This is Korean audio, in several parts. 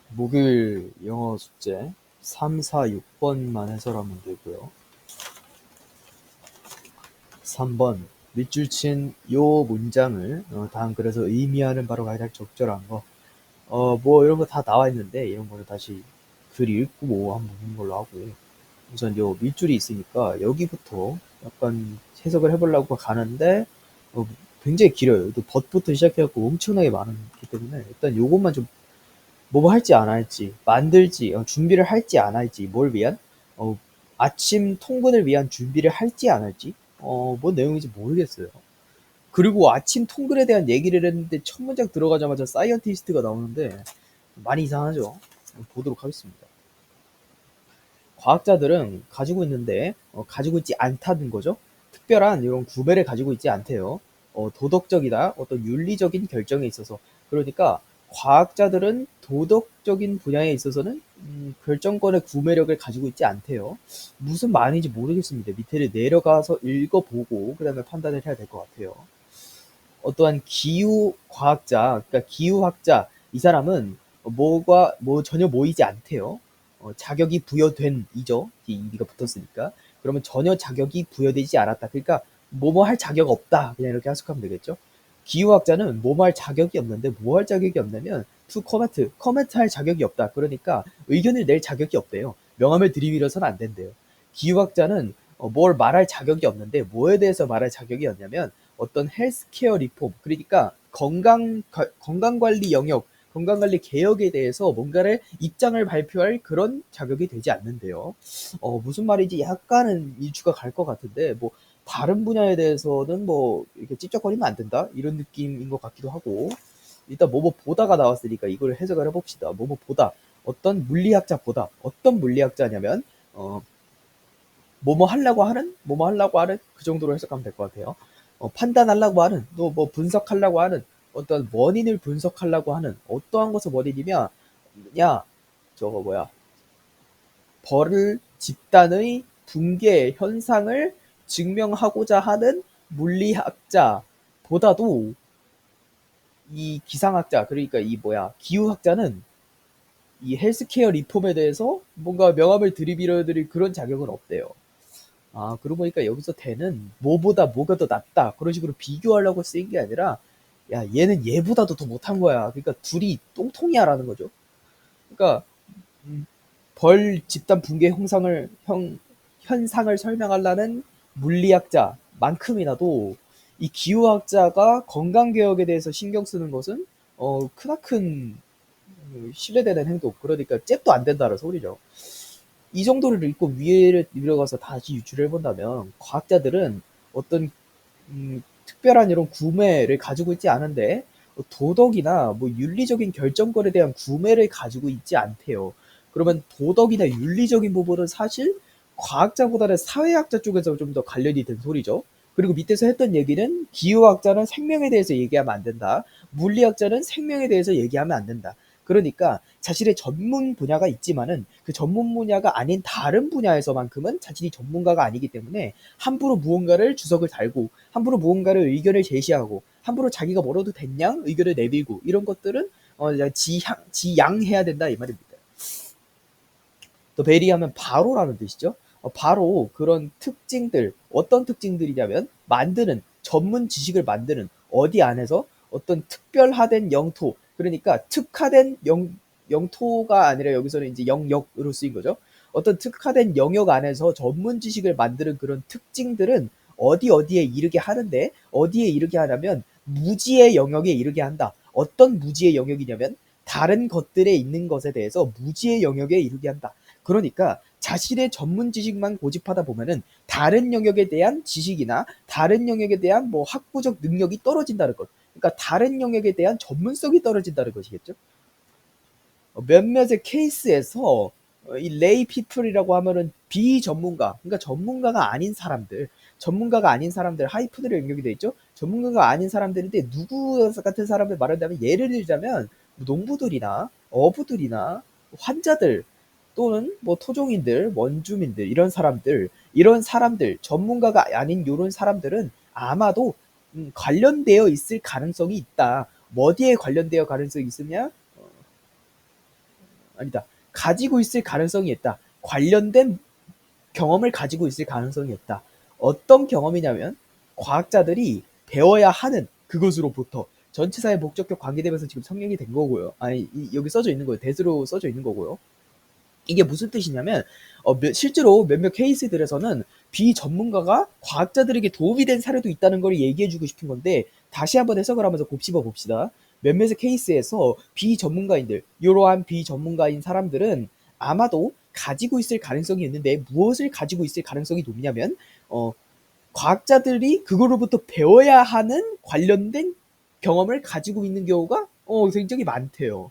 목요일 영어 숙제 3, 4, 6번만 해설하면 되고요. 3번 밑줄 친 요 문장을 다음 글에서 의미하는 바로 가장 적절한 거 뭐 이런 거 다 나와 있는데 이런 거는 다시 글 읽고 뭐 한번 보는 걸로 하고 우선 요 밑줄이 있으니까 여기부터 약간 해석을 해보려고 가는데 어, 굉장히 길어요. 또 벗부터 시작해갖고 엄청나게 많기 때문에 일단 요것만 좀 뭐 할지 안 할지, 만들지, 준비를 할지 안 할지, 뭘 위한? 어, 아침 통근을 위한 준비를 할지 안 할지? 뭔 내용인지 모르겠어요. 그리고 아침 통근에 대한 얘기를 했는데 첫 문장 들어가자마자 사이언티스트가 나오는데 많이 이상하죠? 보도록 하겠습니다. 과학자들은 가지고 있는데 가지고 있지 않다는 거죠. 특별한 이런 구매를 가지고 있지 않대요. 도덕적이다 어떤 윤리적인 결정에 있어서 그러니까 과학자들은 도덕적인 분야에 있어서는 결정권의 구매력을 가지고 있지 않대요. 무슨 말인지 모르겠습니다. 밑에를 내려가서 읽어보고 그 다음에 판단을 해야 될 것 같아요. 어떠한 기후 과학자, 그러니까 기후학자, 이 사람은 뭐가 뭐 전혀 모이지 않대요. 자격이 부여된 이죠. 이가 붙었으니까. 그러면 전혀 자격이 부여되지 않았다. 그러니까 뭐뭐 할 자격 없다. 그냥 이렇게 해석하면 되겠죠. 기후학자는 뭐뭐 할 자격이 없는데 뭐 할 자격이 없냐면 to comment, 코멘트 할 자격이 없다. 그러니까 의견을 낼 자격이 없대요. 명함을 들이밀어서는 안 된대요. 기후학자는 뭘 말할 자격이 없는데 뭐에 대해서 말할 자격이 없냐면 어떤 헬스케어 리폼, 그러니까 건강관리 영역, 건강관리 개혁에 대해서 뭔가를 입장을 발표할 그런 자격이 되지 않는데요. 무슨 말인지 약간은 이주가 갈 것 같은데, 뭐, 다른 분야에 대해서는 뭐, 이렇게 찝쩍거리면 안 된다? 이런 느낌인 것 같기도 하고, 일단 뭐뭐 보다가 나왔으니까 이걸 해석을 해봅시다. 뭐뭐 보다. 어떤 물리학자 보다. 어떤 물리학자냐면, 뭐뭐 하려고 하는 그 정도로 해석하면 될 것 같아요. 판단하려고 하는, 또 뭐 분석하려고 하는, 어떤 원인을 분석하려고 하는, 어떠한 것을 원인이며, 야, 저거 뭐야, 벌을 집단의 붕괴 현상을 증명하고자 하는 물리학자보다도 이 기상학자, 그러니까 이 뭐야, 기후학자는 이 헬스케어 리폼에 대해서 뭔가 명함을 들이밀어드릴 그런 자격은 없대요. 아, 그러고 보니까 여기서 대는 뭐보다 뭐가 더 낫다. 그런 식으로 비교하려고 쓰인 게 아니라, 야, 얘는 얘보다도 더 못한 거야. 그러니까 둘이 똥통이야라는 거죠. 그러니까, 음, 벌 집단 붕괴 현상을 설명하려는 물리학자만큼이나도 이 기후학자가 건강개혁에 대해서 신경 쓰는 것은, 크나큰 신뢰되는 행동. 그러니까 잽도 안 된다는 소리죠. 이 정도를 읽고 위에를 내려가서 다시 유추를 해본다면 과학자들은 어떤 특별한 이런 구매를 가지고 있지 않은데 도덕이나 뭐 윤리적인 결정권에 대한 구매를 가지고 있지 않대요. 그러면 도덕이나 윤리적인 부분은 사실 과학자보다는 사회학자 쪽에서 좀 더 관련이 된 소리죠. 그리고 밑에서 했던 얘기는 기후학자는 생명에 대해서 얘기하면 안 된다. 물리학자는 생명에 대해서 얘기하면 안 된다. 그러니까 자신의 전문 분야가 있지만은 그 전문 분야가 아닌 다른 분야에서만큼은 자신이 전문가가 아니기 때문에 함부로 무언가를 주석을 달고 함부로 무언가를 의견을 제시하고 함부로 자기가 뭐라도 됐냐 의견을 내밀고 이런 것들은 지양해야 된다 이 말입니다. 또 베리하면 바로라는 뜻이죠. 바로 그런 특징들 어떤 특징들이냐면 만드는 전문 지식을 만드는 어디 안에서 어떤 특별화된 영토 그러니까 특화된 영토가 아니라 여기서는 이제 영역으로 쓰인 거죠. 어떤 특화된 영역 안에서 전문 지식을 만드는 그런 특징들은 어디에 이르게 하는데 어디에 이르게 하냐면 무지의 영역에 이르게 한다. 어떤 무지의 영역이냐면 다른 것들에 있는 것에 대해서 무지의 영역에 이르게 한다. 그러니까 자신의 전문 지식만 고집하다 보면은 다른 영역에 대한 지식이나 다른 영역에 대한 뭐 학구적 능력이 떨어진다는 것. 그러니까 다른 영역에 대한 전문성이 떨어진다는 것이겠죠. 몇몇의 케이스에서 이 레이 피플이라고 하면은 비전문가, 그러니까 전문가가 아닌 사람들, 하이픈으로 영역이 돼 있죠. 전문가가 아닌 사람들인데 누구 같은 사람을 말한다면 예를 들자면 농부들이나 어부들이나 환자들 또는 뭐 토종인들, 원주민들 이런 사람들 전문가가 아닌 이런 사람들은 아마도 관련되어 있을 가능성이 있다. 어디에 관련되어 가능성이 있으냐? 아니다. 가지고 있을 가능성이 있다. 관련된 경험을 가지고 있을 가능성이 있다. 어떤 경험이냐면 과학자들이 배워야 하는 그것으로부터 전치사의 목적격 관계되면서 지금 성립이 된 거고요. 아니 여기 써져 있는 거예요. 대수로 써져 있는 거고요. 이게 무슨 뜻이냐면 실제로 몇몇 케이스들에서는 비전문가가 과학자들에게 도움이 된 사례도 있다는 걸 얘기해주고 싶은 건데 다시 한번 해석을 하면서 곱씹어 봅시다. 몇몇의 케이스에서 비전문가인들, 이러한 비전문가인 사람들은 아마도 가지고 있을 가능성이 있는데 무엇을 가지고 있을 가능성이 높냐면 과학자들이 그거로부터 배워야 하는 관련된 경험을 가지고 있는 경우가 굉장히 많대요.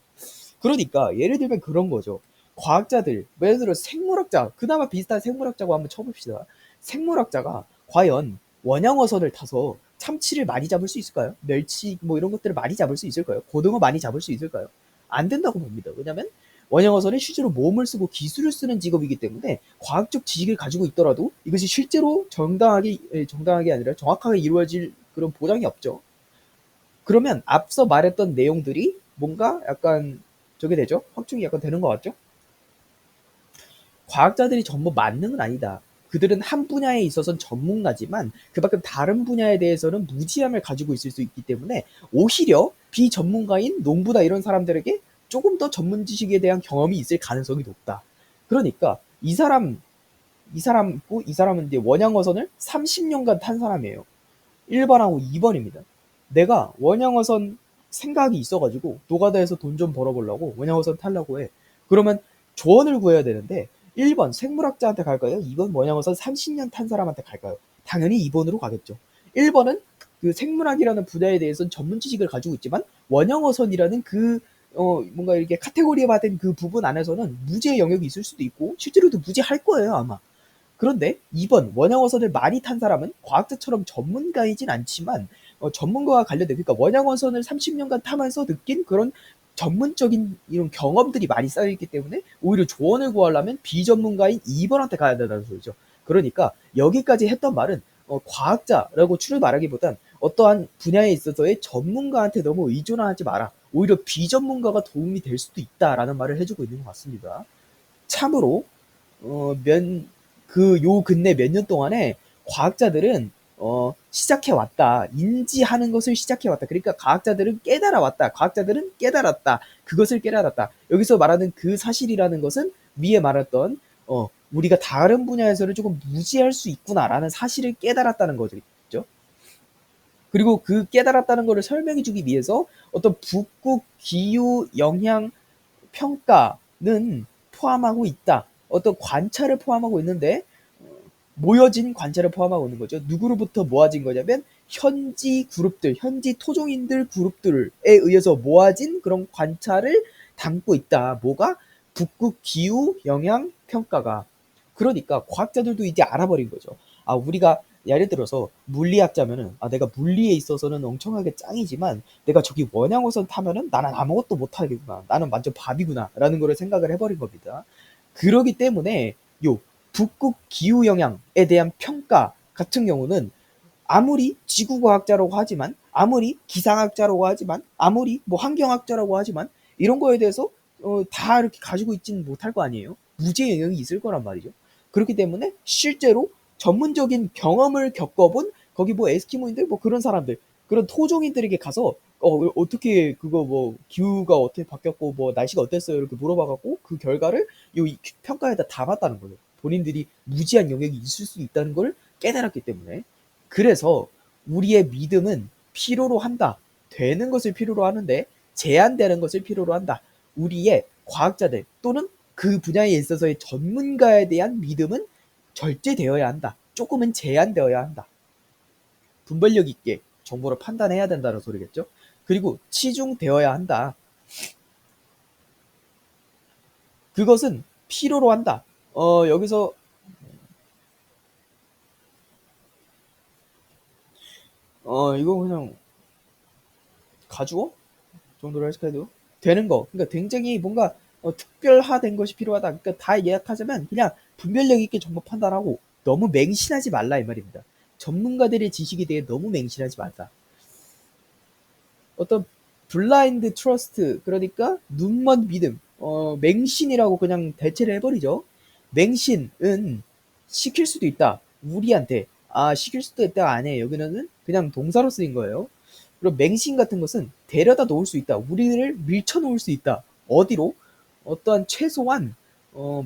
그러니까 예를 들면 그런 거죠. 과학자들, 예를 들어 생물학자, 그나마 비슷한 생물학자고 한번 쳐봅시다. 생물학자가 과연 원양어선을 타서 참치를 많이 잡을 수 있을까요? 멸치 뭐 이런 것들을 많이 잡을 수 있을까요? 고등어 많이 잡을 수 있을까요? 안 된다고 봅니다. 왜냐면 원양어선은 실제로 몸을 쓰고 기술을 쓰는 직업이기 때문에 과학적 지식을 가지고 있더라도 이것이 실제로 정당하게 아니라 정확하게 이루어질 그런 보장이 없죠. 그러면 앞서 말했던 내용들이 뭔가 약간 저게 되죠? 확증이 약간 되는 것 같죠? 과학자들이 전부 만능은 아니다. 그들은 한 분야에 있어서는 전문가지만 그만큼 다른 분야에 대해서는 무지함을 가지고 있을 수 있기 때문에 오히려 비전문가인 농부나 이런 사람들에게 조금 더 전문 지식에 대한 경험이 있을 가능성이 높다. 그러니까 이 사람은 이제 원양어선을 30년간 탄 사람이에요. 1번하고 2번입니다. 내가 원양어선 생각이 있어가지고 노가다에서 돈 좀 벌어보려고 원양어선 타려고 해. 그러면 조언을 구해야 되는데 1번 생물학자한테 갈까요? 2번 원양어선 30년 탄 사람한테 갈까요? 당연히 2번으로 가겠죠. 1번은 그 생물학이라는 분야에 대해서는 전문 지식을 가지고 있지만 원양어선이라는 뭔가 이렇게 카테고리에 받은 그 부분 안에서는 무지의 영역이 있을 수도 있고 실제로도 무지할 거예요 아마. 그런데 2번 원양어선을 많이 탄 사람은 과학자처럼 전문가이진 않지만 전문가와 관련된 그러니까 원양어선을 30년간 타면서 느낀 그런 전문적인 이런 경험들이 많이 쌓여있기 때문에 오히려 조언을 구하려면 비전문가인 2번한테 가야 된다는 소리죠. 그러니까 여기까지 했던 말은 과학자라고 추를 말하기보단 어떠한 분야에 있어서의 전문가한테 너무 의존하지 마라. 오히려 비전문가가 도움이 될 수도 있다라는 말을 해주고 있는 것 같습니다. 참으로 요 근래 몇 년 동안에 과학자들은 시작해 왔다. 인지하는 것을 시작해 왔다. 그러니까 과학자들은 깨달아 왔다. 과학자들은 깨달았다. 그것을 깨달았다. 여기서 말하는 그 사실이라는 것은 위에 말했던 우리가 다른 분야에서는 조금 무지할 수 있구나라는 사실을 깨달았다는 거죠. 그리고 그 깨달았다는 것을 설명해 주기 위해서 어떤 북극 기후 영향 평가는 포함하고 있다. 어떤 관찰을 포함하고 있는데 모여진 관찰을 포함하고 있는 거죠. 누구로부터 모아진 거냐면 현지 그룹들, 현지 토종인들 그룹들에 의해서 모아진 그런 관찰을 담고 있다. 뭐가? 북극 기후 영향 평가가. 그러니까 과학자들도 이제 알아버린 거죠. 아, 우리가 예를 들어서 물리학자면은 내가 물리에 있어서는 엄청나게 짱이지만 내가 저기 원양어선 타면은 나는 아무것도 못하겠구나. 나는 완전 밥이구나. 라는 거를 생각을 해버린 겁니다. 그러기 때문에 요 북극 기후 영향에 대한 평가 같은 경우는 아무리 지구과학자라고 하지만 아무리 기상학자라고 하지만 아무리 뭐 환경학자라고 하지만 이런 거에 대해서 다 이렇게 가지고 있지는 못할 거 아니에요. 무지의 영역이 있을 거란 말이죠. 그렇기 때문에 실제로 전문적인 경험을 겪어본 거기 뭐 에스키모인들 뭐 그런 사람들 그런 토종인들에게 가서 어떻게 그거 뭐 기후가 어떻게 바뀌었고 뭐 날씨가 어땠어요 이렇게 물어봐갖고 그 결과를 이 평가에다 담았다는 거예요. 본인들이 무지한 영역이 있을 수 있다는 걸 깨달았기 때문에. 그래서 우리의 믿음은 필요로 한다. 되는 것을 필요로 하는데 제한되는 것을 필요로 한다. 우리의 과학자들 또는 그 분야에 있어서의 전문가에 대한 믿음은 절제되어야 한다. 조금은 제한되어야 한다. 분별력 있게 정보를 판단해야 된다는 소리겠죠. 그리고 치중되어야 한다. 그것은 필요로 한다. 여기서 이거 그냥 가주어 정도로 해석해도 되는 거. 그러니까 굉장히 뭔가 특별화된 것이 필요하다. 그러니까 다 예약하자면 그냥 분별력 있게 정보 판단하고 너무 맹신하지 말라 이 말입니다. 전문가들의 지식에 대해 너무 맹신하지 말라. 어떤 블라인드 트러스트 그러니까 눈먼 믿음 맹신이라고 그냥 대체를 해버리죠. 맹신은 시킬 수도 있다. 우리한테. 시킬 수도 있다. 아니에요. 여기는 그냥 동사로 쓰인 거예요. 그리고 맹신 같은 것은 데려다 놓을 수 있다. 우리를 밀쳐 놓을 수 있다. 어디로? 어떠한 최소한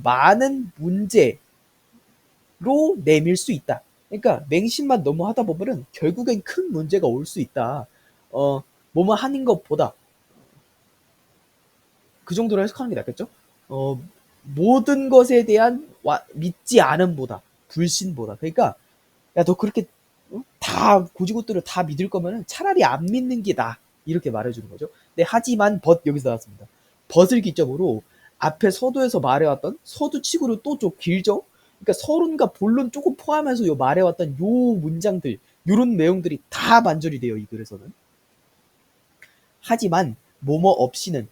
많은 문제로 내밀 수 있다. 그러니까 맹신만 너무 하다 보면은 결국엔 큰 문제가 올 수 있다. 뭐뭐 하는 것보다 그 정도로 해석하는 게 낫겠죠? 모든 것에 대한 믿지 않음보다 불신보다. 그러니까 야 너 그렇게 다 고지고대로 다 믿을 거면은 차라리 안 믿는 게 나아. 이렇게 말해주는 거죠. 네, 하지만 여기서 나왔습니다. 벗을 기점으로 앞에 서두에서 말해왔던 서두치고로 또 좀 길죠? 그러니까 서론과 본론 조금 포함해서 요 말해왔던 요 문장들, 요런 내용들이 다 만절이 돼요, 이 글에서는. 하지만 뭐뭐 없이는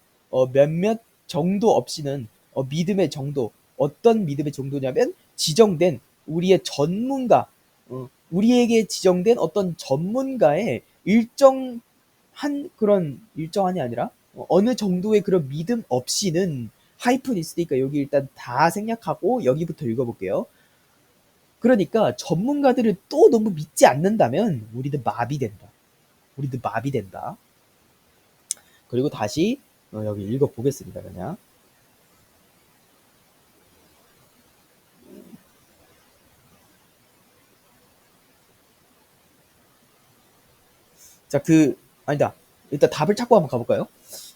몇몇 정도 없이는 믿음의 정도 어떤 믿음의 정도냐면 지정된 우리의 전문가 우리에게 지정된 어떤 전문가의 일정한 그런 일정한이 아니라 어느 정도의 그런 믿음 없이는 하이픈 있으니까 여기 일단 다 생략하고 여기부터 읽어볼게요. 그러니까 전문가들을 또 너무 믿지 않는다면 우리도 마비된다. 우리도 마비된다. 그리고 다시 여기 읽어보겠습니다. 그냥 자, 아니다. 일단 답을 찾고 한번 가볼까요?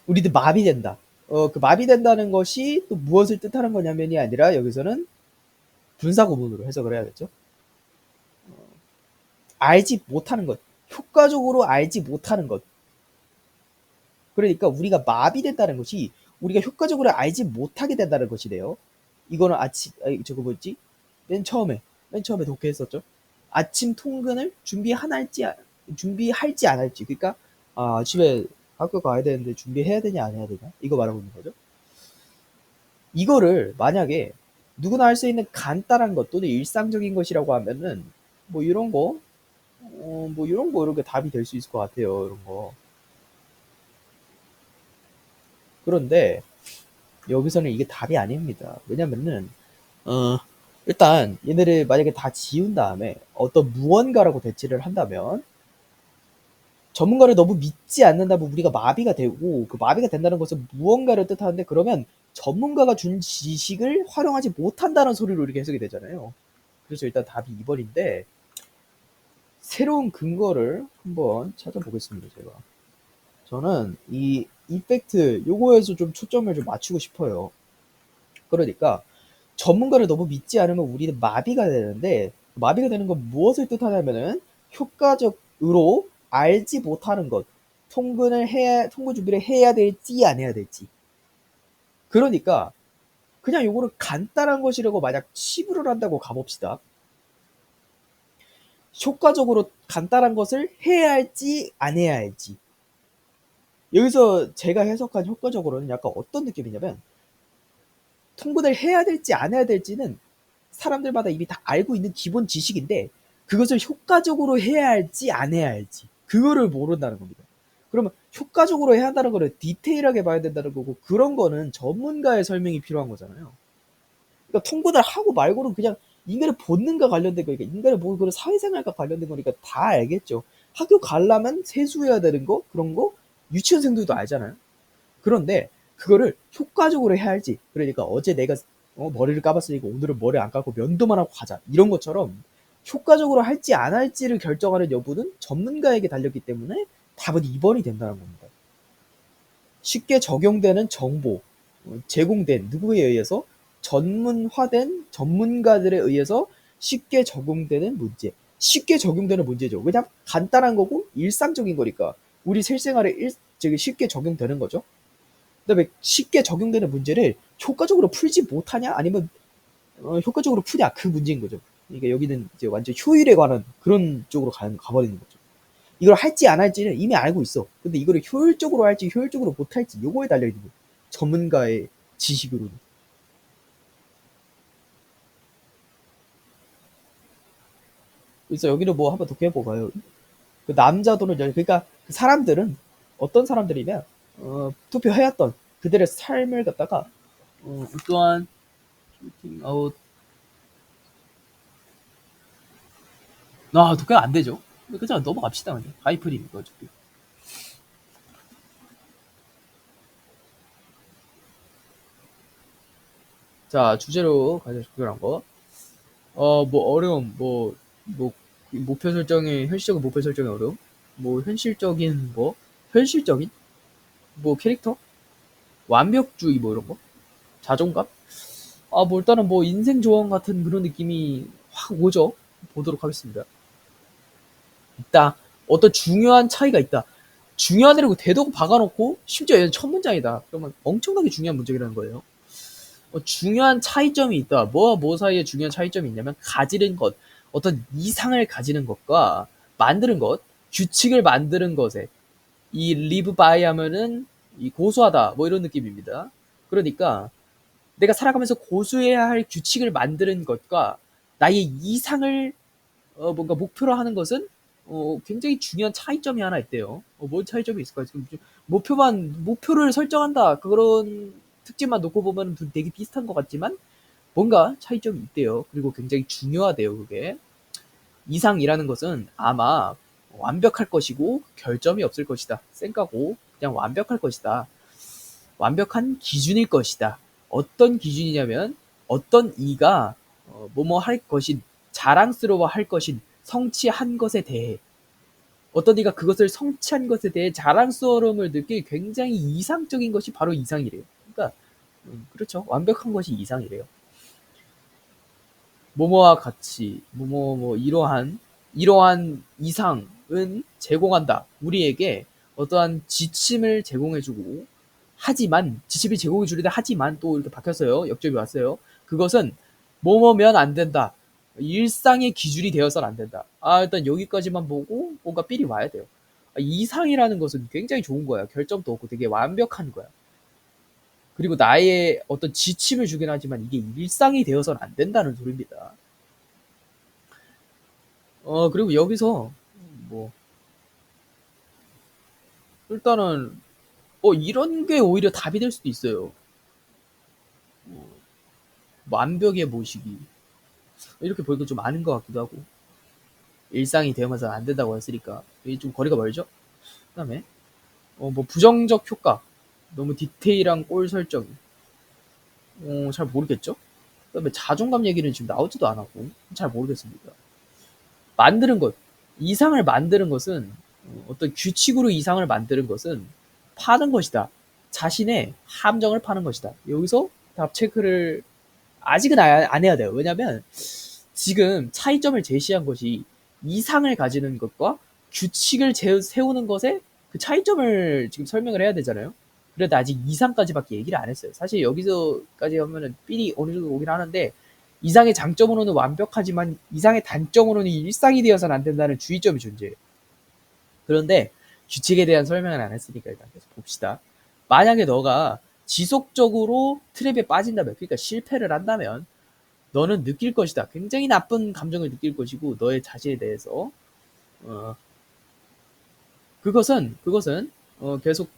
우리도 마비된다. 그 마비된다는 것이 또 무엇을 뜻하는 거냐면이 아니라 여기서는 분사구문으로 해석을 해야겠죠. 알지 못하는 것. 효과적으로 알지 못하는 것. 그러니까 우리가 마비된다는 것이 우리가 효과적으로 알지 못하게 된다는 것이래요. 이거는 저거 뭐지? 맨 처음에 독해했었죠. 아침 통근을 준비할지 안 할지. 그러니까 아침에 학교 가야 되는데 준비해야 되냐 안 해야 되냐 이거 말하고 있는 거죠. 이거를 만약에 누구나 할 수 있는 간단한 것 또는 일상적인 것이라고 하면은 뭐 이런 거 뭐 이런 거 이렇게 답이 될 수 있을 것 같아요. 이런 거. 그런데 여기서는 이게 답이 아닙니다. 왜냐면은 어 일단 얘네를 만약에 다 지운 다음에 어떤 무언가라고 대체를 한다면 전문가를 너무 믿지 않는다면 우리가 마비가 되고 그 마비가 된다는 것은 무언가를 뜻하는데 그러면 전문가가 준 지식을 활용하지 못한다는 소리로 이렇게 해석이 되잖아요. 그래서 일단 답이 2번인데 새로운 근거를 한번 찾아보겠습니다. 제가 저는 이 이펙트 요거에서 좀 초점을 좀 맞추고 싶어요. 그러니까 전문가를 너무 믿지 않으면 우리는 마비가 되는데 마비가 되는 건 무엇을 뜻하냐면은 효과적으로 알지 못하는 것 통근 준비를 해야 될지 안 해야 될지 그러니까 그냥 요거를 간단한 것이라고 만약 치부를 한다고 가봅시다. 효과적으로 간단한 것을 해야 할지 안 해야 할지 여기서 제가 해석한 효과적으로는 약간 어떤 느낌이냐면 통근을 해야 될지 안 해야 될지는 사람들마다 이미 다 알고 있는 기본 지식인데 그것을 효과적으로 해야 할지 안 해야 할지 그거를 모른다는 겁니다. 그러면 효과적으로 해야 한다는 거를 디테일하게 봐야 된다는 거고 그런 거는 전문가의 설명이 필요한 거잖아요. 그러니까 통근을 하고 말고는 그냥 인간의 본능과 관련된 거니까 인간의 뭐 그런 사회생활과 관련된 거니까 다 알겠죠. 학교 가려면 세수해야 되는 거 그런 거 유치원생들도 알잖아요. 그런데 그거를 효과적으로 해야 할지 그러니까 어제 내가 머리를 감았으니까 오늘은 머리 안 감고 면도만 하고 가자 이런 것처럼 효과적으로 할지 안 할지를 결정하는 여부는 전문가에게 달렸기 때문에 답은 2번이 된다는 겁니다. 쉽게 적용되는 정보 제공된 누구에 의해서 전문화된 전문가들에 의해서 쉽게 적용되는 문제 쉽게 적용되는 문제죠. 왜냐면 간단한 거고 일상적인 거니까 우리 실생활에 쉽게 적용되는 거죠. 그다음에 쉽게 적용되는 문제를 효과적으로 풀지 못하냐 아니면 효과적으로 푸냐 그 문제인 거죠. 그러니까 여기는 이제 완전 효율에 관한 그런 쪽으로 가버리는 거죠. 이걸 할지 안 할지는 이미 알고 있어. 근데 이거를 효율적으로 할지 효율적으로 못 할지 요거에 달려 있는 거예요. 전문가의 지식으로는. 그래서 여기를 뭐 한번 독해해 보가요. 그 남자들은 그러니까 사람들은 어떤 사람들이면 투표해왔던 그들의 삶을 갖다가 또한 아웃 독해가 안 되죠. 그냥 넘어갑시다. 그냥 하이프리니까 어차피. 자, 주제로 가장 적절한 거. 뭐 어려움, 뭐 목표 설정의 현실적인 목표 설정의 어려움, 뭐 현실적인 현실적인 뭐 캐릭터, 완벽주의 뭐 이런 거, 자존감. 뭐 일단은 뭐 인생 조언 같은 그런 느낌이 확 오죠. 보도록 하겠습니다. 있다. 어떤 중요한 차이가 있다. 중요하다고 대놓고 박아놓고 심지어 얘는 첫 문장이다. 그러면 엄청나게 중요한 문장이라는 거예요. 중요한 차이점이 있다. 뭐와 뭐 사이에 중요한 차이점이 있냐면 가지는 것, 어떤 이상을 가지는 것과 만드는 것, 규칙을 만드는 것에 이 live by 하면은 이 고수하다 뭐 이런 느낌입니다. 그러니까 내가 살아가면서 고수해야 할 규칙을 만드는 것과 나의 이상을 뭔가 목표로 하는 것은 굉장히 중요한 차이점이 하나 있대요. 뭔 차이점이 있을까요? 지금 목표를 설정한다 그런 특징만 놓고 보면 되게 비슷한 것 같지만 뭔가 차이점이 있대요. 그리고 굉장히 중요하대요. 그게 이상이라는 것은 아마 완벽할 것이고 결점이 없을 것이다. 쌩까고 그냥 완벽할 것이다. 완벽한 기준일 것이다. 어떤 기준이냐면 어떤 이가 뭐뭐 할 것인 자랑스러워 할 것인 성취한 것에 대해 어떤 이가 그것을 성취한 것에 대해 자랑스러움을 느낄 굉장히 이상적인 것이 바로 이상이래요. 그러니까 그렇죠. 완벽한 것이 이상이래요. 뭐뭐와 같이 뭐뭐 이러한 이상은 제공한다. 우리에게 어떠한 지침을 제공해주고 하지만 지침을 제공해 주려다 하지만 또 이렇게 박혔어요. 역접이 왔어요. 그것은 뭐뭐면 안 된다. 일상의 기준이 되어서는 안 된다. 일단 여기까지만 보고 뭔가 삘이 와야 돼요. 이상이라는 것은 굉장히 좋은 거야. 결점도 없고 되게 완벽한 거야. 그리고 나의 어떤 지침을 주긴 하지만 이게 일상이 되어서는 안 된다는 소리입니다. 그리고 여기서 뭐 일단은 이런 게 오히려 답이 될 수도 있어요. 완벽의 모시기 이렇게 보니까 좀 아는 것 같기도 하고 일상이 되면서 안 된다고 했으니까 이게 좀 거리가 멀죠. 그다음에 뭐 부정적 효과 너무 디테일한 골 설정 잘 모르겠죠. 그다음에 자존감 얘기는 지금 나오지도 않았고 잘 모르겠습니다. 만드는 것 이상을 만드는 것은 어떤 규칙으로 이상을 만드는 것은 파는 것이다. 자신의 함정을 파는 것이다. 여기서 답 체크를 아직은 안 해야 돼요. 왜냐면 지금 차이점을 제시한 것이 이상을 가지는 것과 규칙을 세우는 것에 그 차이점을 지금 설명을 해야 되잖아요. 그래도 아직 이상까지밖에 얘기를 안 했어요. 사실 여기서까지 하면은 삘이 어느 정도 오긴 하는데 이상의 장점으로는 완벽하지만 이상의 단점으로는 일상이 되어서는 안 된다는 주의점이 존재해요. 그런데 규칙에 대한 설명을 안 했으니까 일단 계속 봅시다. 만약에 너가 지속적으로 트랩에 빠진다면, 그러니까 실패를 한다면 너는 느낄 것이다. 굉장히 나쁜 감정을 느낄 것이고 너의 자신에 대해서 어, 그것은 계속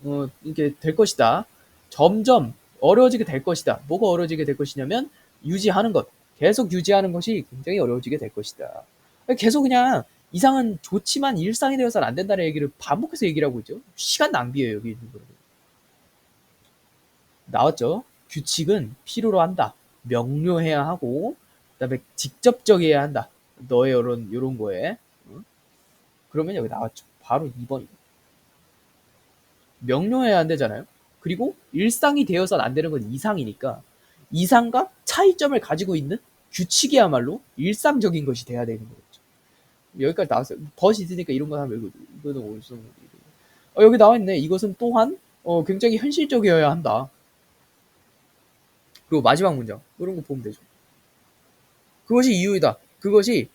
이렇게 될 것이다. 점점 어려워지게 될 것이다. 뭐가 어려워지게 될 것이냐면 유지하는 것. 계속 유지하는 것이 굉장히 어려워지게 될 것이다. 계속 그냥 이상은 좋지만 일상이 되어서는 안 된다는 얘기를 반복해서 얘기를 하고 있죠. 시간 낭비예요, 여기 있는 거는. 나왔죠? 규칙은 필요로 한다. 명료해야 하고, 그다음에 직접적이어야 한다. 너의 요런 거에. 그러면 여기 나왔죠. 바로 2번이고. 명료해야 안 되잖아요. 그리고 일상이 되어서는 안 되는 건 이상이니까 이상과 차이점을 가지고 있는 규칙이야말로 일상적인 것이 돼야 되는 거죠. 여기까지 나왔어요. 덫이 있으니까 이런 거 하면 이거는 어디서 여기 나와 있네. 이것은 또한 굉장히 현실적이어야 한다. 그리고 마지막 문장 이런 거 보면 되죠. 그것이 이유이다. 그것이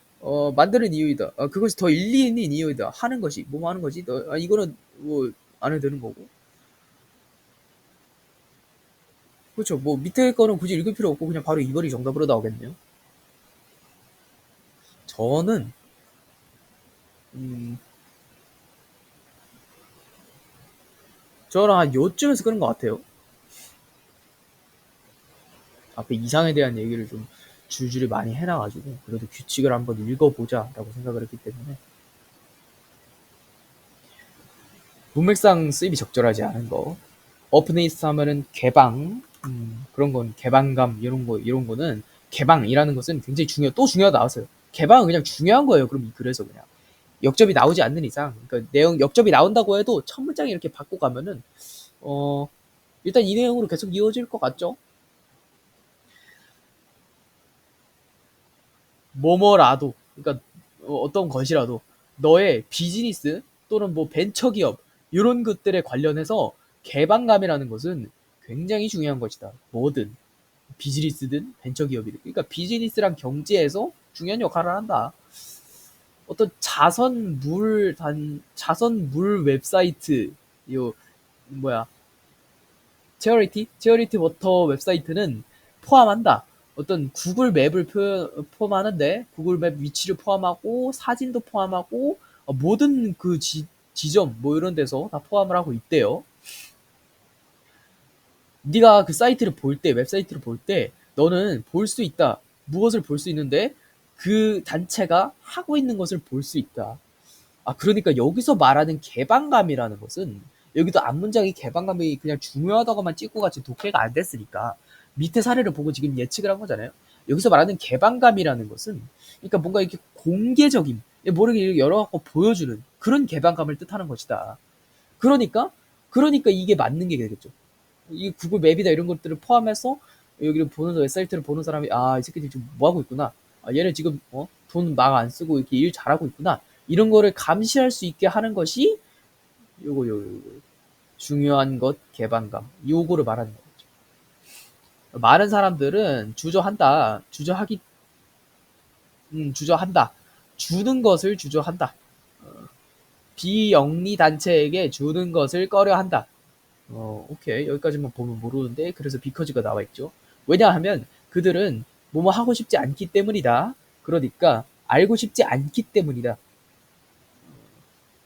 만드는 이유이다. 그것이 더 일리 있는 이유이다. 하는 것이 뭐 하는 거지? 이거는 뭐 안 해도 되는 거고. 그렇죠. 뭐 밑에 거는 굳이 읽을 필요 없고 그냥 바로 2번이 정답으로 나오겠네요. 저는 음, 저는 한 요쯤에서 끄는 것 같아요. 앞에 이상에 대한 얘기를 좀 줄줄이 많이 해놔가지고 그래도 규칙을 한번 읽어보자라고 생각을 했기 때문에 문맥상 쓰임이 적절하지 않은 거. 오픈이스트 하면은 개방, 그런 건 개방감 이런 거는 개방이라는 것은 굉장히 또 중요하다 나왔어요. 개방은 그냥 중요한 거예요. 그럼 그래서 그냥 역접이 나오지 않는 이상, 그러니까 내용 역접이 나온다고 해도 첫 문장이 이렇게 바꿔 가면은 일단 이 내용으로 계속 이어질 것 같죠? 뭐뭐라도, 그러니까 어떤 것이라도 너의 비즈니스 또는 뭐 벤처기업 이런 것들에 관련해서 개방감이라는 것은 굉장히 중요한 것이다. 뭐든 비즈니스든 벤처기업이든, 그러니까 비즈니스랑 경제에서 중요한 역할을 한다. 어떤 자선물 웹사이트, 요 뭐야, 제어리티 워터 웹사이트는 포함한다. 어떤 구글 맵을 포함하는데 구글 맵 위치를 포함하고 사진도 포함하고 모든 그 지점 뭐 이런 데서 다 포함을 하고 있대요. 네가 그 사이트를 볼 때, 웹사이트를 볼 때 너는 볼 수 있다. 무엇을 볼 수 있는데 그 단체가 하고 있는 것을 볼 수 있다. 그러니까 여기서 말하는 개방감이라는 것은, 여기도 앞문장이 개방감이 그냥 중요하다고만 찍고 같이 독해가 안 됐으니까 밑에 사례를 보고 지금 예측을 한 거잖아요. 여기서 말하는 개방감이라는 것은, 그러니까 뭔가 이렇게 공개적인, 모르게 열어갖고 보여주는 그런 개방감을 뜻하는 것이다. 그러니까, 이게 맞는 게 되겠죠. 이 구글 맵이다 이런 것들을 포함해서 여기를 보는, 웹사이트를 보는 사람이, 이 새끼들이 지금 뭐 하고 있구나. 얘는 지금 돈 막 안 쓰고 이렇게 일 잘하고 있구나. 이런 거를 감시할 수 있게 하는 것이 요거 중요한 것, 개방감, 요거를 말하는 거죠. 많은 사람들은 주저한다. 주는 것을 주저한다. 비영리 단체에게 주는 것을 꺼려한다. 오케이. 여기까지만 보면 모르는데, 그래서 비커즈가 나와 있죠. 왜냐하면 그들은 뭐뭐 하고 싶지 않기 때문이다. 그러니까 알고 싶지 않기 때문이다.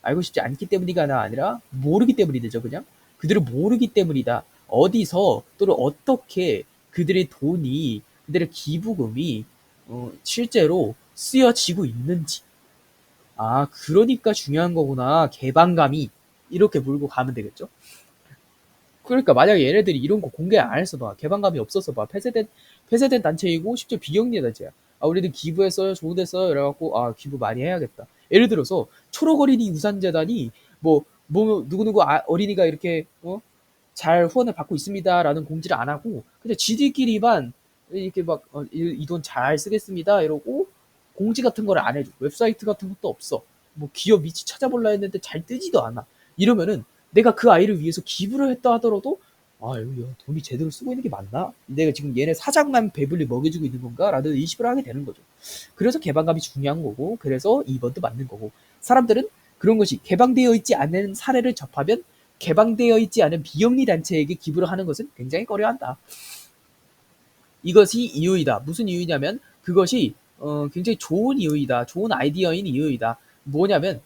알고 싶지 않기 때문이가 아니라 모르기 때문이 되죠. 그냥 그들은 모르기 때문이다. 어디서 또는 어떻게 그들의 기부금이 실제로 쓰여지고 있는지. 그러니까 중요한 거구나. 개방감이. 이렇게 몰고 가면 되겠죠. 그러니까 만약에 얘네들이 이런 거 공개 안 해서 봐, 개방감이 없어서 봐, 폐쇄된 단체이고 심지어 비영리 단체야. 우리들 기부했어요, 좋은 데 써요, 이래갖고 기부 많이 해야겠다. 예를 들어서 초록어린이 유산재단이 뭐 누구누구 어린이가 이렇게 잘 후원을 받고 있습니다라는 공지를 안 하고 그냥 지들끼리만 이렇게 막 이 돈 잘 쓰겠습니다 이러고 공지 같은 거를 안 해줘. 웹사이트 같은 것도 없어. 뭐 기업 위치 찾아볼라 했는데 잘 뜨지도 않아. 이러면은 내가 그 아이를 위해서 기부를 했다 하더라도 여기 돈이 제대로 쓰고 있는 게 맞나? 내가 지금 얘네 사장만 배불리 먹여주고 있는 건가? 라는 의식을 하게 되는 거죠. 그래서 개방감이 중요한 거고, 그래서 2번도 맞는 거고, 사람들은 그런 것이 개방되어 있지 않은 사례를 접하면 개방되어 있지 않은 비영리 단체에게 기부를 하는 것은 굉장히 꺼려한다. 이것이 이유이다. 무슨 이유냐면 그것이 굉장히 좋은 이유이다. 좋은 아이디어인 이유이다. 뭐냐면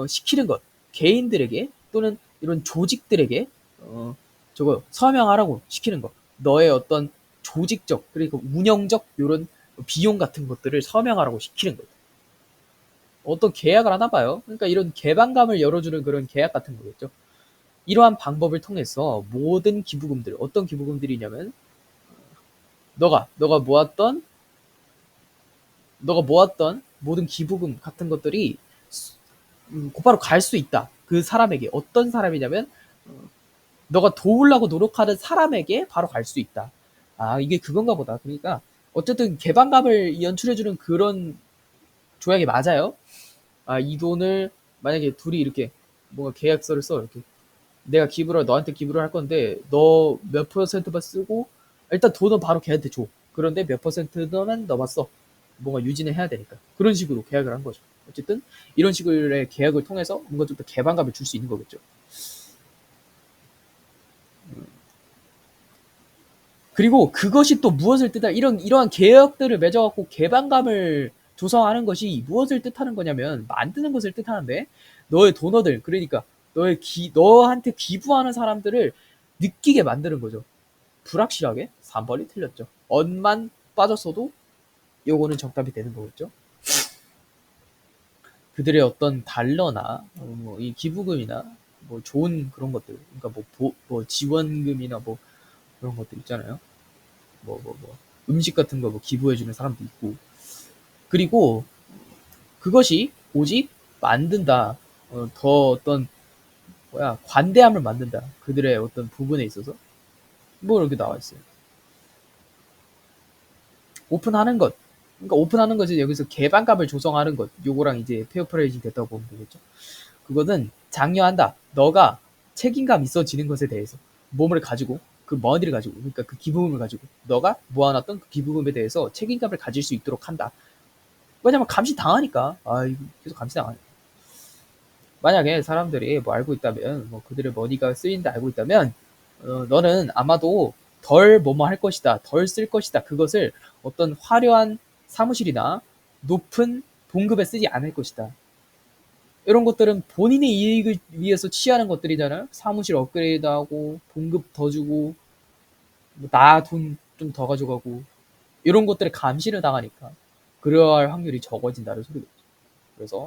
시키는 것, 개인들에게 또는 이런 조직들에게 저거 서명하라고 시키는 것. 너의 어떤 조직적 그리고 운영적 이런 비용 같은 것들을 서명하라고 시키는 것. 어떤 계약을 하나 봐요. 그러니까 이런 개방감을 열어주는 그런 계약 같은 거겠죠. 이러한 방법을 통해서 모든 기부금들, 어떤 기부금들이냐면 너가 모았던 모든 기부금 같은 것들이 곧바로 갈 수 있다. 그 사람에게. 어떤 사람이냐면 너가 도우려고 노력하는 사람에게 바로 갈 수 있다. 이게 그건가 보다. 그러니까 어쨌든 개방감을 연출해주는 그런 조약이 맞아요. 이 돈을 만약에 둘이 이렇게 뭔가 계약서를 써. 이렇게 내가 너한테 기부를 할 건데 너 몇 퍼센트만 쓰고 일단 돈은 바로 걔한테 줘. 그런데 몇 퍼센트는 너만 써. 뭔가 유지는 해야 되니까. 그런 식으로 계약을 한 거죠. 어쨌든 이런 식의 계약을 통해서 뭔가 좀 더 개방감을 줄 수 있는 거겠죠. 그리고 그것이 또 무엇을 뜻하 이러한 계약들을 맺어갖고 개방감을 조성하는 것이 무엇을 뜻하는 거냐면 만드는 것을 뜻하는데, 너의 도너들, 그러니까 너한테 기부하는 사람들을 느끼게 만드는 거죠. 불확실하게? 3번이 틀렸죠. 언만 빠졌어도 요거는 정답이 되는 거겠죠. 그들의 어떤 달러나 이 기부금이나 뭐 좋은 그런 것들, 그러니까 뭐 지원금이나 뭐 그런 것들 있잖아요. 뭐 음식 같은 거 뭐 기부해주는 사람도 있고, 그리고 그것이 오직 만든다. 더 어떤 관대함을 만든다. 그들의 어떤 부분에 있어서 뭐 이렇게 나와 있어요. 오픈하는 것. 그러니까 오픈하는 것이 여기서 개방감을 조성하는 것. 요거랑 이제 페어프레이징 됐다고 보면 되겠죠. 그거는 장려한다. 너가 책임감 있어지는 것에 대해서 몸을 가지고 그 머니를 가지고 그러니까 그 기부금을 가지고 너가 모아놨던 그 기부금에 대해서 책임감을 가질 수 있도록 한다. 왜냐면 감시 당하니까. 이거 계속 감시 당하니까. 만약에 사람들이 뭐 알고 있다면 뭐 그들의 머니가 쓰인다 알고 있다면 너는 아마도 덜 뭐뭐 할 것이다. 덜 쓸 것이다. 그것을 어떤 화려한 사무실이나 높은 봉급에 쓰지 않을 것이다. 이런 것들은 본인의 이익을 위해서 취하는 것들이잖아요. 사무실 업그레이드하고 봉급 더 주고 나 돈 좀 더 가져가고 이런 것들을 감시를 당하니까 그러할 확률이 적어진다는 소리겠죠. 그래서